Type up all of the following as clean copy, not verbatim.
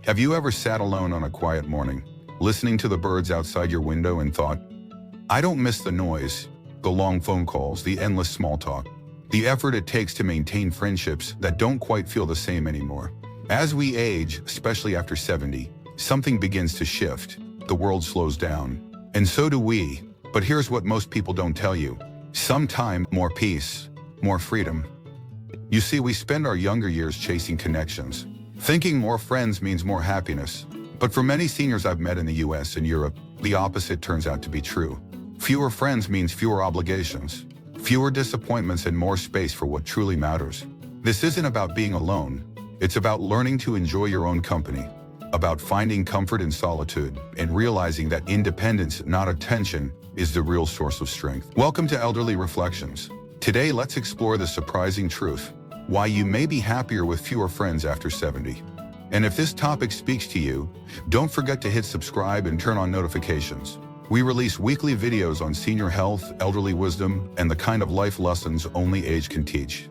Have you ever sat alone on a quiet morning, listening to the birds outside your window and thought, I don't miss the noise, the long phone calls, the endless small talk, the effort it takes to maintain friendships that don't quite feel the same anymore. As we age, especially after 70, something begins to shift. The world slows down. And so do we. But here's what most people don't tell you. Some time, more peace, more freedom. You see, we spend our younger years chasing connections, thinking more friends means more happiness. But for many seniors I've met in the US and Europe, the opposite turns out to be true. Fewer friends means fewer obligations, fewer disappointments, and more space for what truly matters. This isn't about being alone. It's about learning to enjoy your own company, about finding comfort in solitude, and realizing that independence, not attention, is the real source of strength. Welcome to Elderly Reflections. Today, let's explore the surprising truth, why you may be happier with fewer friends after 70. And if this topic speaks to you, don't forget to hit subscribe and turn on notifications. We release weekly videos on senior health, elderly wisdom, and the kind of life lessons only age can teach.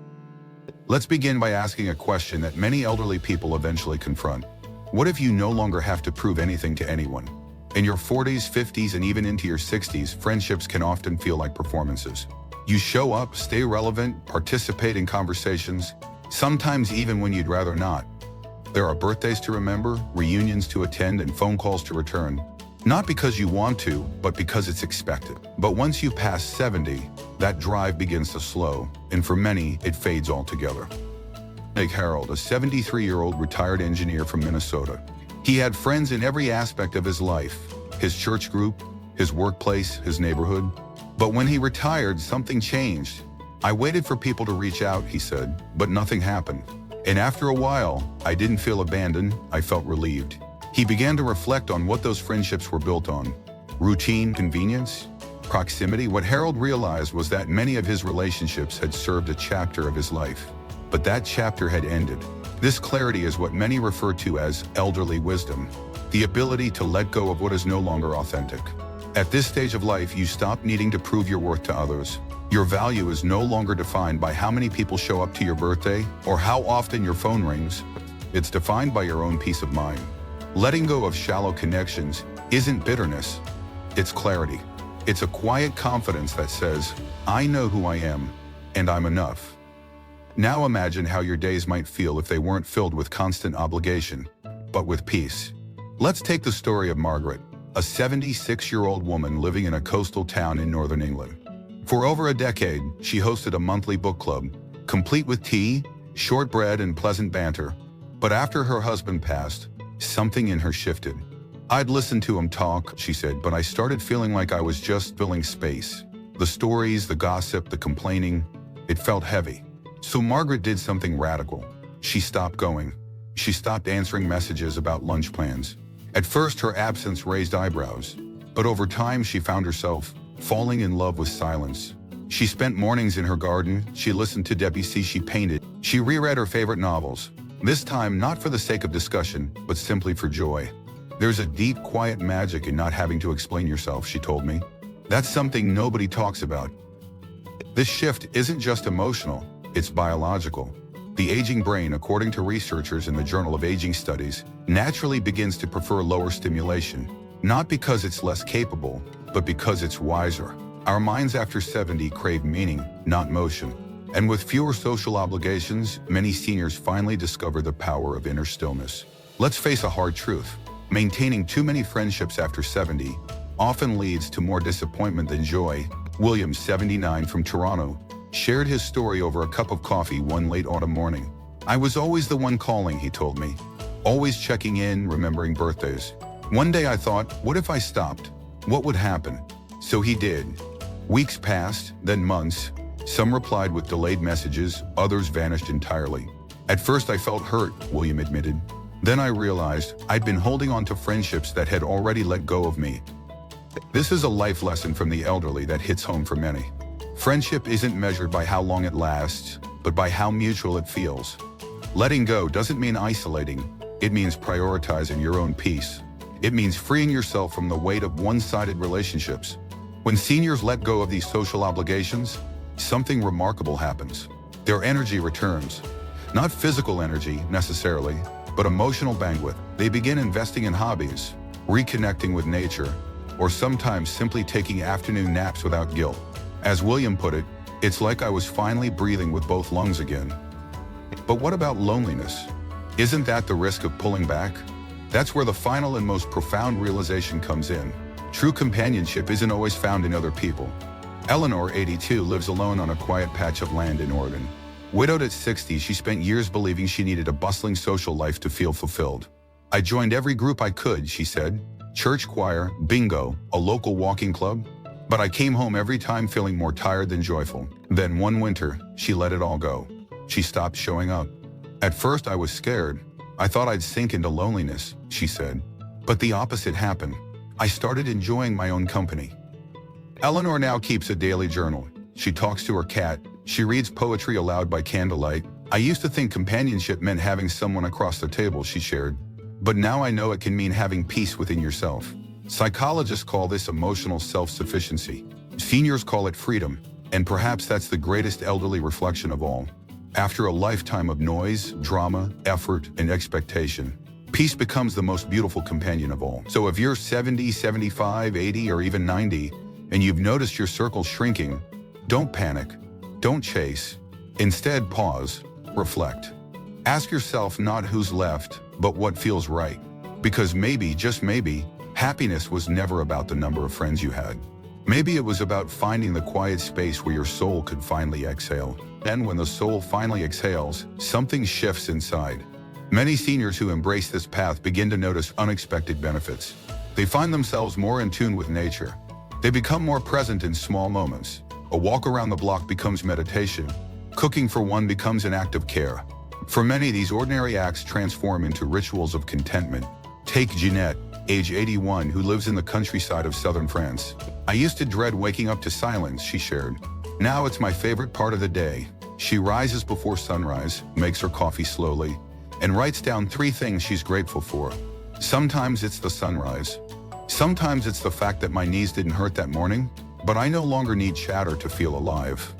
Let's begin by asking a question that many elderly people eventually confront. What if you no longer have to prove anything to anyone? In your 40s, 50s, and even into your 60s, friendships can often feel like performances. You show up, stay relevant, participate in conversations, sometimes even when you'd rather not. There are birthdays to remember, reunions to attend, and phone calls to return. Not because you want to, but because it's expected. But once you pass 70, that drive begins to slow, and for many, it fades altogether. Take Harold, a 73-year-old retired engineer from Minnesota. He had friends in every aspect of his life, his church group, his workplace, his neighborhood. But when he retired, something changed. I waited for people to reach out, he said, but nothing happened. And after a while, I didn't feel abandoned, I felt relieved. He began to reflect on what those friendships were built on. Routine, convenience, proximity. What Harold realized was that many of his relationships had served a chapter of his life, but that chapter had ended. This clarity is what many refer to as elderly wisdom, the ability to let go of what is no longer authentic. At this stage of life, you stop needing to prove your worth to others. Your value is no longer defined by how many people show up to your birthday or how often your phone rings. It's defined by your own peace of mind. Letting go of shallow connections isn't bitterness, it's clarity. It's a quiet confidence that says, I know who I am, and I'm enough. Now imagine how your days might feel if they weren't filled with constant obligation, but with peace. Let's take the story of Margaret, a 76-year-old woman living in a coastal town in northern England. For over a decade, she hosted a monthly book club, complete with tea, shortbread, and pleasant banter. But after her husband passed, something in her shifted. I'd listened to him talk, she said, but I started feeling like I was just filling space. The stories, the gossip, the complaining, it felt heavy. So Margaret did something radical. She stopped going. She stopped answering messages about lunch plans. At first, her absence raised eyebrows, but over time she found herself falling in love with silence. She spent mornings in her garden, she listened to Debussy, she painted, she reread her favorite novels. This time, not for the sake of discussion, but simply for joy. There's a deep, quiet magic in not having to explain yourself, she told me. That's something nobody talks about. This shift isn't just emotional, it's biological. The aging brain, according to researchers in the Journal of Aging Studies, naturally begins to prefer lower stimulation, not because it's less capable, but because it's wiser. Our minds after 70 crave meaning, not motion. And with fewer social obligations, many seniors finally discover the power of inner stillness. Let's face a hard truth. Maintaining too many friendships after 70 often leads to more disappointment than joy. William, 79, from Toronto, shared his story over a cup of coffee one late autumn morning. I was always the one calling, he told me. Always checking in, remembering birthdays. One day I thought, what if I stopped? What would happen? So he did. Weeks passed, then months. Some replied with delayed messages, others vanished entirely. At first I felt hurt, William admitted. Then I realized I'd been holding on to friendships that had already let go of me. This is a life lesson from the elderly that hits home for many. Friendship isn't measured by how long it lasts, but by how mutual it feels. Letting go doesn't mean isolating. It means prioritizing your own peace. It means freeing yourself from the weight of one-sided relationships. When seniors let go of these social obligations, something remarkable happens. Their energy returns. Not physical energy, necessarily, but emotional bandwidth. They begin investing in hobbies, reconnecting with nature, or sometimes simply taking afternoon naps without guilt. As William put it, it's like I was finally breathing with both lungs again. But what about loneliness? Isn't that the risk of pulling back? That's where the final and most profound realization comes in. True companionship isn't always found in other people. Eleanor, 82, lives alone on a quiet patch of land in Oregon. Widowed at 60, she spent years believing she needed a bustling social life to feel fulfilled. I joined every group I could, she said. Church choir, bingo, a local walking club. But I came home every time feeling more tired than joyful. Then one winter, she let it all go. She stopped showing up. At first I was scared. I thought I'd sink into loneliness, she said. But the opposite happened. I started enjoying my own company. Eleanor now keeps a daily journal. She talks to her cat. She reads poetry aloud by candlelight. I used to think companionship meant having someone across the table, she shared. But now I know it can mean having peace within yourself. Psychologists call this emotional self-sufficiency. Seniors call it freedom. And perhaps that's the greatest elderly reflection of all. After a lifetime of noise, drama, effort, and expectation, peace becomes the most beautiful companion of all. So if you're 70, 75, 80, or even 90, and you've noticed your circle shrinking, don't panic. Don't chase. Instead, pause, reflect. Ask yourself not who's left, but what feels right. Because maybe, just maybe, happiness was never about the number of friends you had. Maybe it was about finding the quiet space where your soul could finally exhale. And when the soul finally exhales, something shifts inside. Many seniors who embrace this path begin to notice unexpected benefits. They find themselves more in tune with nature. They become more present in small moments. A walk around the block becomes meditation. Cooking for one becomes an act of care. For many, these ordinary acts transform into rituals of contentment. Take Jeanette, age 81, who lives in the countryside of southern France. I used to dread waking up to silence, she shared. Now it's my favorite part of the day. She rises before sunrise, makes her coffee slowly, and writes down 3 things she's grateful for. Sometimes it's the sunrise. Sometimes it's the fact that my knees didn't hurt that morning, but I no longer need chatter to feel alive.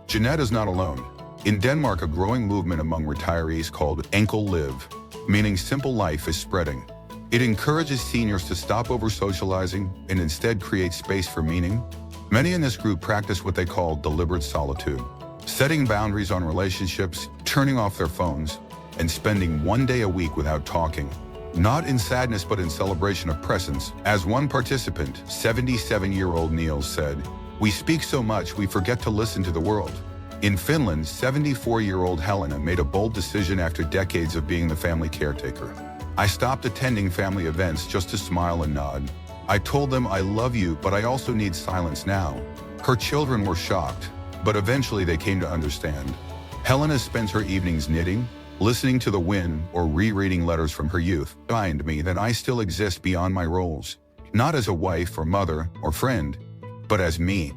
Jeanette is not alone. In Denmark, a growing movement among retirees called Enkel Live, meaning simple life, is spreading. It encourages seniors to stop over-socializing and instead create space for meaning. Many in this group practice what they call deliberate solitude, setting boundaries on relationships, turning off their phones, and spending one day a week without talking. Not in sadness, but in celebration of presence. As one participant, 77-year-old Niels, said, "We speak so much we forget to listen to the world." In Finland, 74-year-old Helena made a bold decision after decades of being the family caretaker. "I stopped attending family events just to smile and nod. I told them I love you, but I also need silence now." Her children were shocked, but eventually they came to understand. Helena spends her evenings knitting, listening to the wind, or rereading letters from her youth. Remind me that I still exist beyond my roles, not as a wife or mother or friend, but as me.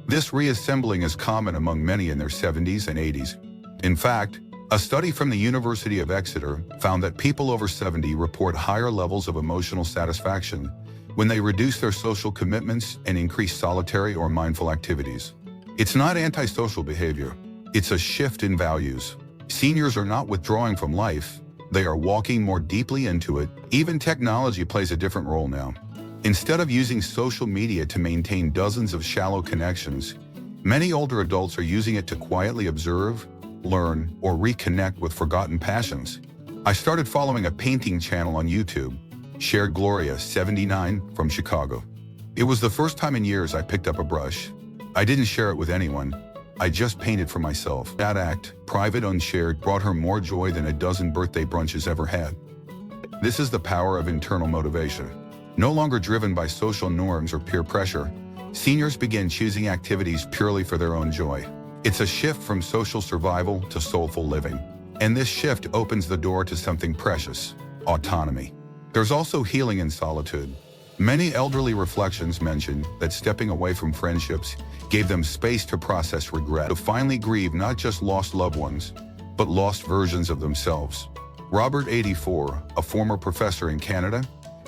This reassembling is common among many in their 70s and 80s. In fact, a study from the University of Exeter found that people over 70 report higher levels of emotional satisfaction when they reduce their social commitments and increase solitary or mindful activities. It's not antisocial behavior. It's a shift in values. Seniors are not withdrawing from life. They are walking more deeply into it. Even technology plays a different role now. Instead of using social media to maintain dozens of shallow connections, many older adults are using it to quietly observe, learn, or reconnect with forgotten passions. "I started following a painting channel on YouTube," shared Gloria, 79, from Chicago. "It was the first time in years I picked up a brush. I didn't share it with anyone. I just painted for myself." That act, private, unshared, brought her more joy than a dozen birthday brunches ever had. This is the power of internal motivation. No longer driven by social norms or peer pressure, seniors begin choosing activities purely for their own joy. It's a shift from social survival to soulful living. And this shift opens the door to something precious: autonomy. There's also healing in solitude. Many elderly reflections mention that stepping away from friendships gave them space to process regret, to finally grieve not just lost loved ones, but lost versions of themselves. Robert, 84, a former professor in Canada,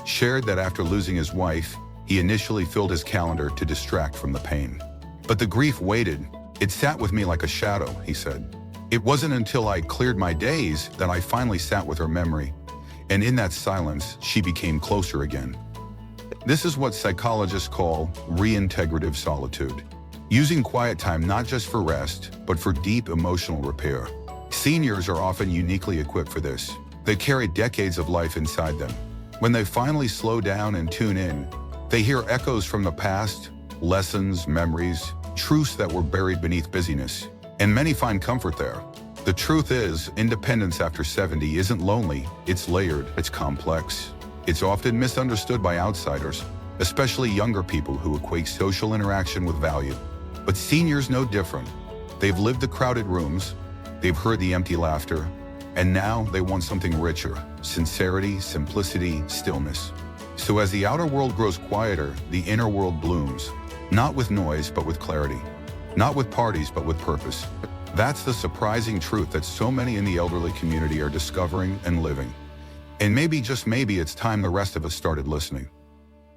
shared that after losing his wife, he initially filled his calendar to distract from the pain. "But the grief waited. It sat with me like a shadow," he said. It wasn't until I cleared my days that I finally sat with her memory, and in that silence, she became closer again. This is what psychologists call reintegrative solitude, using quiet time not just for rest, but for deep emotional repair. Seniors are often uniquely equipped for this. They carry decades of life inside them. When they finally slow down and tune in, they hear echoes from the past, lessons, memories, truths that were buried beneath busyness, and many find comfort there. The truth is, independence after 70 isn't lonely, it's layered, it's complex. It's often misunderstood by outsiders, especially younger people who equate social interaction with value. But seniors know different. They've lived the crowded rooms, they've heard the empty laughter, and now they want something richer: sincerity, simplicity, stillness. So as the outer world grows quieter, the inner world blooms, not with noise, but with clarity. Not with parties, but with purpose. That's the surprising truth that so many in the elderly community are discovering and living. And maybe, just maybe, it's time the rest of us started listening.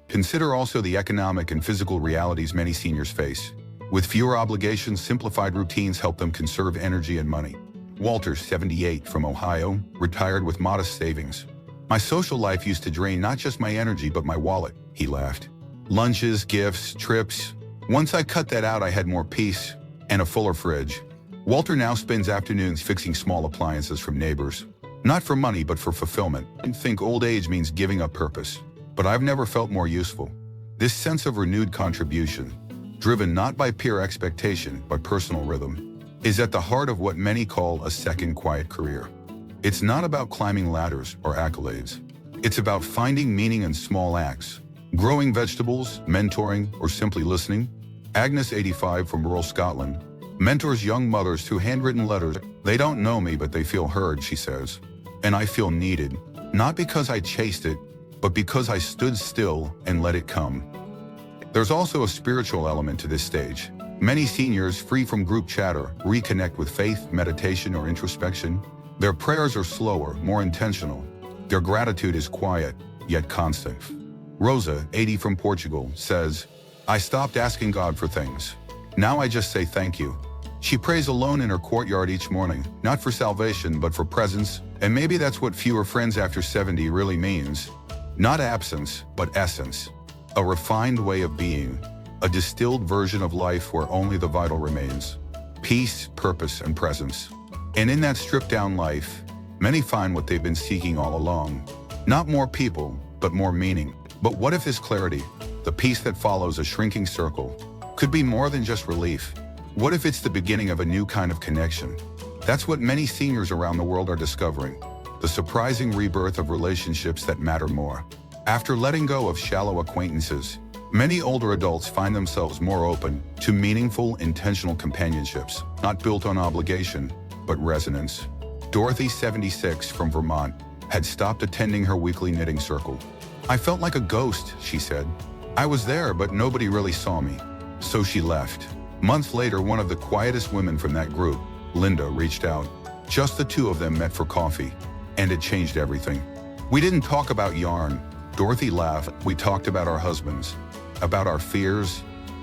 Consider also the economic and physical realities many seniors face. With fewer obligations, simplified routines help them conserve energy and money. Walter, 78, from Ohio, retired with modest savings. "My social life used to drain not just my energy, but my wallet," he laughed. "Lunches, gifts, trips. Once I cut that out, I had more peace and a fuller fridge." Walter now spends afternoons fixing small appliances from neighbors. Not for money, but for fulfillment. I think old age means giving up purpose. But I've never felt more useful. This sense of renewed contribution, driven not by peer expectation, but personal rhythm, is at the heart of what many call a second quiet career. It's not about climbing ladders or accolades. It's about finding meaning in small acts. Growing vegetables, mentoring, or simply listening. Agnes, 85, from rural Scotland, mentors young mothers through handwritten letters. "They don't know me, but they feel heard," she says. "And I feel needed, not because I chased it, but because I stood still and let it come." There's also a spiritual element to this stage. Many seniors, free from group chatter, reconnect with faith, meditation, or introspection. Their prayers are slower, more intentional. Their gratitude is quiet, yet constant. Rosa, 80, from Portugal, says, "I stopped asking God for things. Now I just say thank you." She prays alone in her courtyard each morning, not for salvation, but for presence. And maybe that's what fewer friends after 70 really means. Not absence, but essence. A refined way of being. A distilled version of life where only the vital remains. Peace, purpose, and presence. And in that stripped-down life, many find what they've been seeking all along. Not more people, but more meaning. But what if this clarity, the peace that follows a shrinking circle, could be more than just relief? What if it's the beginning of a new kind of connection? That's what many seniors around the world are discovering. The surprising rebirth of relationships that matter more. After letting go of shallow acquaintances, many older adults find themselves more open to meaningful, intentional companionships, not built on obligation, but resonance. Dorothy, 76, from Vermont, had stopped attending her weekly knitting circle. "I felt like a ghost," she said. "I was there, but nobody really saw me." So she left. Months later, one of the quietest women from that group, Linda, reached out. Just the two of them met for coffee, and it changed everything. "We didn't talk about yarn," Dorothy laughed. "We talked about our husbands, about our fears,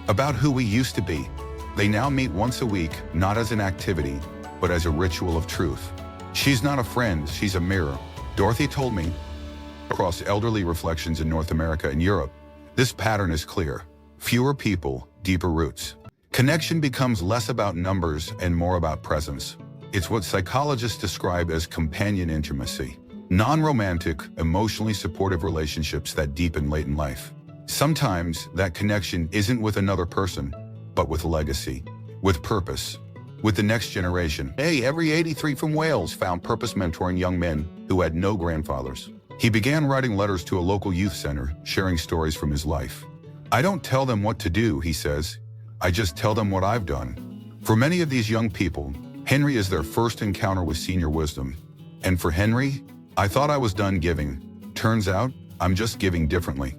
about who we used to be." They now meet once a week, not as an activity, but as a ritual of truth. "She's not a friend, she's a mirror," Dorothy told me. Across elderly reflections in North America and Europe, this pattern is clear. Fewer people, deeper roots. Connection becomes less about numbers and more about presence. It's what psychologists describe as companion intimacy. Non-romantic, emotionally supportive relationships that deepen late in life. Sometimes that connection isn't with another person, but with legacy, with purpose, with the next generation. Hey, every 83 from Wales found purpose mentoring young men who had no grandfathers. He began writing letters to a local youth center, sharing stories from his life. "I don't tell them what to do," he says. "I just tell them what I've done." For many of these young people, Henry is their first encounter with senior wisdom. And for Henry, "I thought I was done giving. Turns out, I'm just giving differently."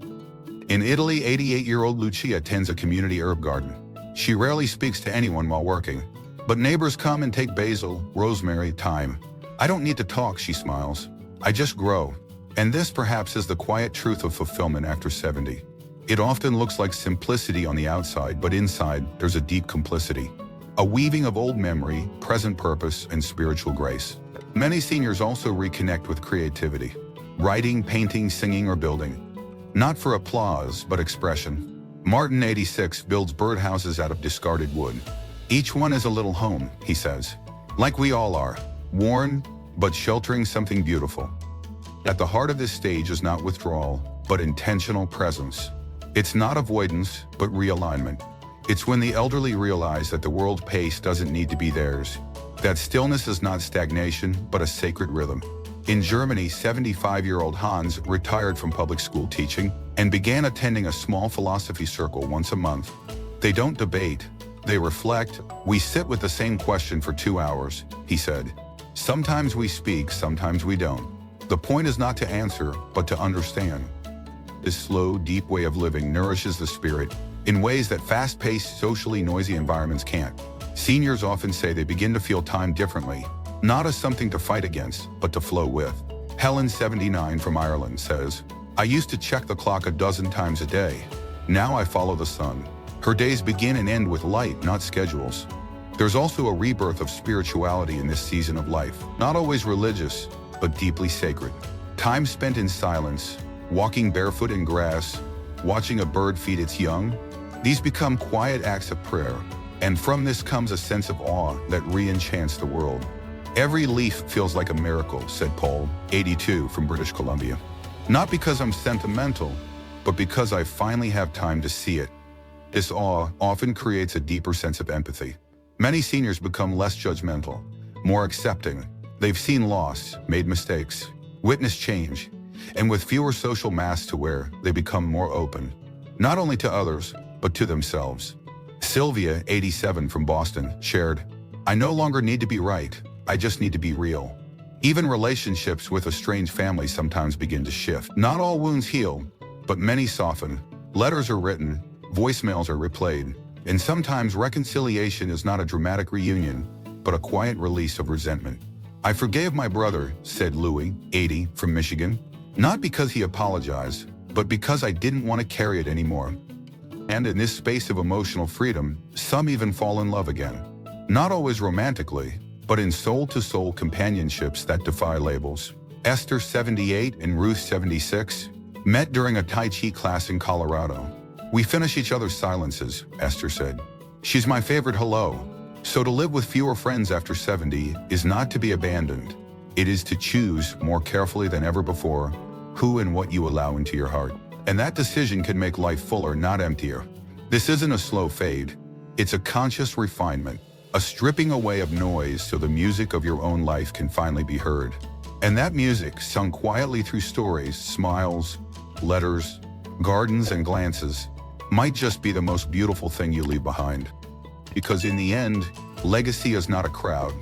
In Italy, 88-year-old Lucia tends a community herb garden. She rarely speaks to anyone while working, but neighbors come and take basil, rosemary, thyme. "I don't need to talk," she smiles. "I just grow." And this perhaps is the quiet truth of fulfillment after 70. It often looks like simplicity on the outside, but inside, there's a deep complicity. a weaving of old memory, present purpose, and spiritual grace. Many seniors also reconnect with creativity, writing, painting, singing, or building. Not for applause, but expression. Martin, 86, builds birdhouses out of discarded wood. Each one is a little home, he says. Like we all are, worn, but sheltering something beautiful. At the heart of this stage is not withdrawal, but intentional presence. It's not avoidance, but realignment. It's when the elderly realize that the world's pace doesn't need to be theirs. That stillness is not stagnation, but a sacred rhythm. In Germany, 75-year-old Hans retired from public school teaching and began attending a small philosophy circle once a month. They don't debate, they reflect. We sit with the same question for 2 hours, he said. Sometimes we speak, sometimes we don't. The point is not to answer, but to understand. This slow, deep way of living nourishes the spirit in ways that fast-paced, socially noisy environments can't. Seniors often say they begin to feel time differently, not as something to fight against, but to flow with. Helen, 79, from Ireland, says, "I used to check the clock a dozen times a day. Now I follow the sun." Her days begin and end with light, not schedules. There's also a rebirth of spirituality in this season of life, not always religious, but deeply sacred. Time spent in silence, walking barefoot in grass, watching a bird feed its young, these become quiet acts of prayer, and from this comes a sense of awe that re-enchants the world. "Every leaf feels like a miracle," said Paul, 82, from British Columbia. "Not because I'm sentimental, but because I finally have time to see it." This awe often creates a deeper sense of empathy. Many seniors become less judgmental, more accepting. They've seen loss, made mistakes, witnessed change, and with fewer social masks to wear, they become more open, not only to others, but to themselves. Sylvia, 87, from Boston, shared, "I no longer need to be right, I just need to be real." Even relationships with a strange family sometimes begin to shift. Not all wounds heal, but many soften. Letters are written, voicemails are replayed, and sometimes reconciliation is not a dramatic reunion, but a quiet release of resentment. "I forgave my brother," said Louis, 80, from Michigan, "not because he apologized, but because I didn't want to carry it anymore." And in this space of emotional freedom, some even fall in love again. Not always romantically, but in soul-to-soul companionships that defy labels. Esther, 78, and Ruth, 76, met during a Tai Chi class in Colorado. "We finish each other's silences," Esther said. "She's my favorite hello." So to live with fewer friends after 70 is not to be abandoned. It is to choose more carefully than ever before who and what you allow into your heart. And that decision can make life fuller, not emptier. This isn't a slow fade. It's a conscious refinement, a stripping away of noise so the music of your own life can finally be heard. And that music, sung quietly through stories, smiles, letters, gardens, and glances, might just be the most beautiful thing you leave behind. Because in the end, legacy is not a crowd.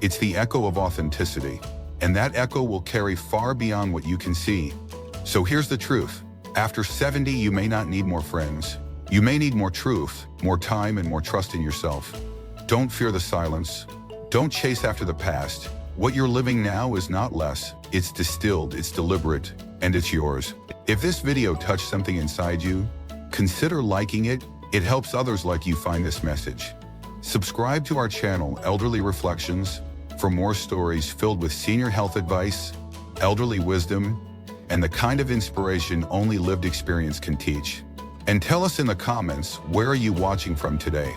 It's the echo of authenticity. And that echo will carry far beyond what you can see. So here's the truth. After 70, you may not need more friends. You may need more truth, more time, and more trust in yourself. Don't fear the silence. Don't chase after the past. What you're living now is not less. It's distilled, it's deliberate, and it's yours. If this video touched something inside you, consider liking it. It helps others like you find this message. Subscribe to our channel, Elderly Reflections, for more stories filled with senior health advice, elderly wisdom, and the kind of inspiration only lived experience can teach. And tell us in the comments, where are you watching from today?